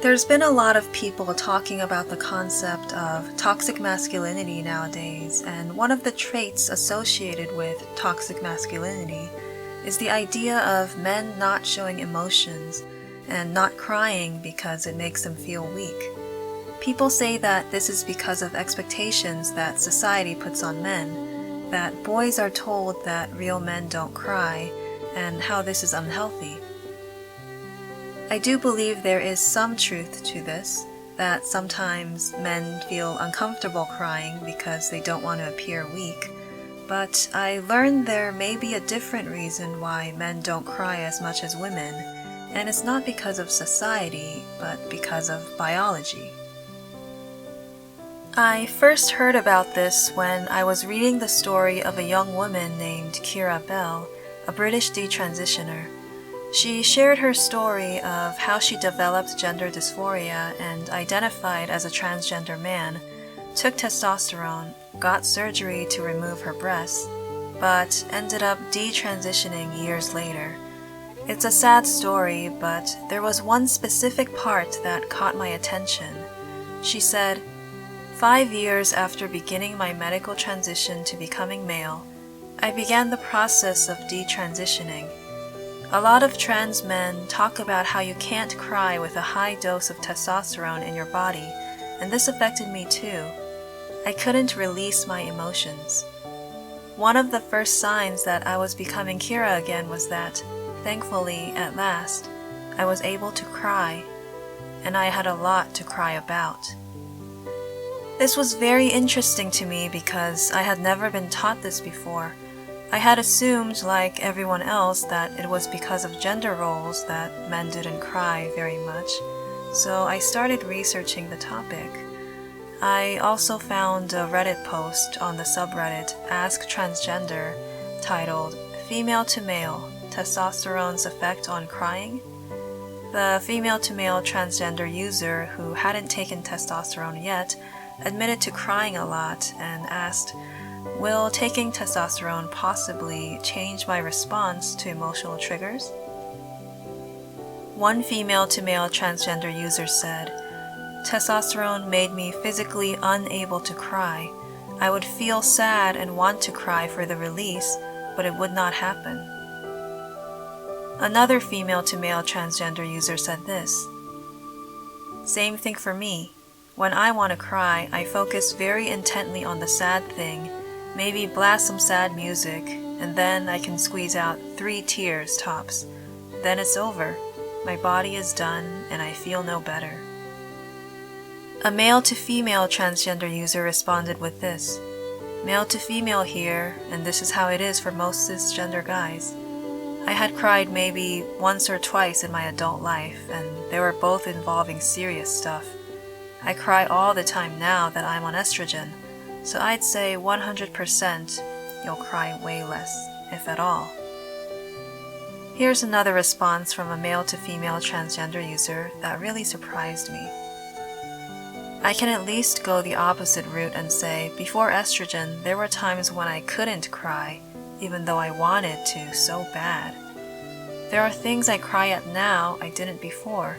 There's been a lot of people talking about the concept of toxic masculinity nowadays, and one of the traits associated with toxic masculinity is the idea of men not showing emotions and not crying because it makes them feel weak. People say that this is because of expectations that society puts on men, that boys are told that real men don't cry, and how this is unhealthy. I do believe there is some truth to this, that sometimes men feel uncomfortable crying because they don't want to appear weak, but I learned there may be a different reason why men don't cry as much as women, and it's not because of society, but because of biology. I first heard about this when I was reading the story of a young woman named Kira Bell, a British detransitioner. She shared her story of how she developed gender dysphoria and identified as a transgender man, took testosterone, got surgery to remove her breasts, but ended up detransitioning years later. It's a sad story, but there was one specific part that caught my attention. She said, 5 years after beginning my medical transition to becoming male, I began the process of detransitioning. A lot of trans men talk about how you can't cry with a high dose of testosterone in your body, and this affected me too. I couldn't release my emotions. One of the first signs that I was becoming Kira again was that, thankfully, at last, I was able to cry, and I had a lot to cry about. This was very interesting to me because I had never been taught this before. I had assumed, like everyone else, that it was because of gender roles that men didn't cry very much, so I started researching the topic. I also found a Reddit post on the subreddit Ask Transgender titled Female to Male, Testosterone's Effect on Crying. The female to male transgender user who hadn't taken testosterone yet admitted to crying a lot and asked, will taking testosterone possibly change my response to emotional triggers? One female to male transgender user said, testosterone made me physically unable to cry. I would feel sad and want to cry for the release, but it would not happen. Another female to male transgender user said this, same thing for me. When I want to cry, I focus very intently on the sad thing, maybe blast some sad music, and then I can squeeze out 3 tears tops. Then it's over. My body is done, and I feel no better. A male to female transgender user responded with this, male to female here, and this is how it is for most cisgender guys. I had cried maybe once or twice in my adult life, and they were both involving serious stuff. I cry all the time now that I'm on estrogen, so I'd say 100% you'll cry way less, if at all. Here's another response from a male to female transgender user that really surprised me. I can at least go the opposite route and say, before estrogen, there were times when I couldn't cry, even though I wanted to so bad. There are things I cry at now I didn't before.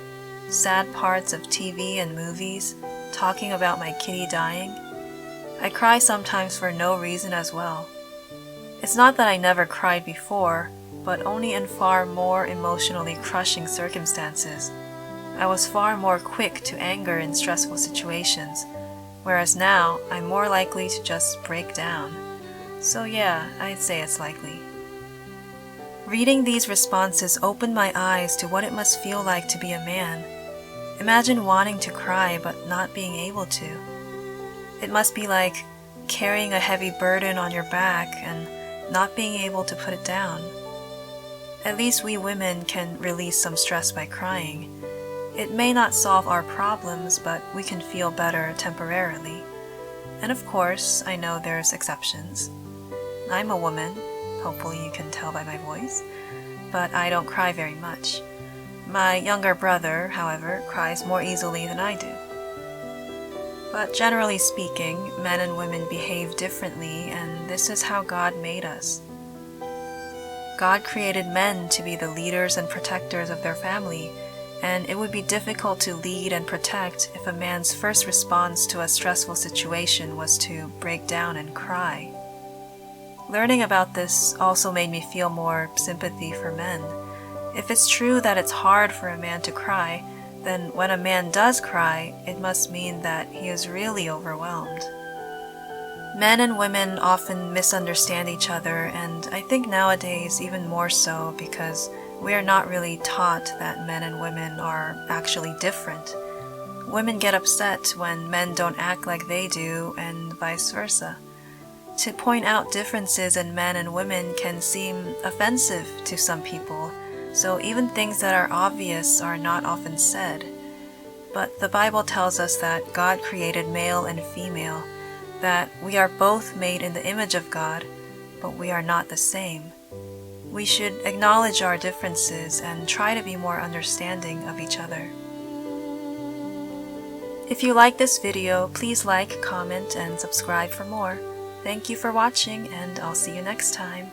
Sad parts of TV and movies, talking about my kitty dying. I cry sometimes for no reason as well. It's not that I never cried before, but only in far more emotionally crushing circumstances. I was far more quick to anger in stressful situations, whereas now I'm more likely to just break down. So yeah, I'd say it's likely. Reading these responses opened my eyes to what it must feel like to be a man. Imagine wanting to cry but not being able to. It must be like carrying a heavy burden on your back and not being able to put it down. At least we women can release some stress by crying. It may not solve our problems, but we can feel better temporarily. And of course, I know there's exceptions. I'm a woman, hopefully you can tell by my voice, but I don't cry very much. My younger brother, however, cries more easily than I do. But generally speaking, men and women behave differently, and this is how God made us. God created men to be the leaders and protectors of their family, and it would be difficult to lead and protect if a man's first response to a stressful situation was to break down and cry. Learning about this also made me feel more sympathy for men. If it's true that it's hard for a man to cry, then when a man does cry, it must mean that he is really overwhelmed. Men and women often misunderstand each other, and I think nowadays even more so because we are not really taught that men and women are actually different. Women get upset when men don't act like they do, and vice versa. To point out differences in men and women can seem offensive to some people, so even things that are obvious are not often said. But the Bible tells us that God created male and female, that we are both made in the image of God, but we are not the same. We should acknowledge our differences and try to be more understanding of each other. If you like this video, please like, comment, and subscribe for more. Thank you for watching, and I'll see you next time.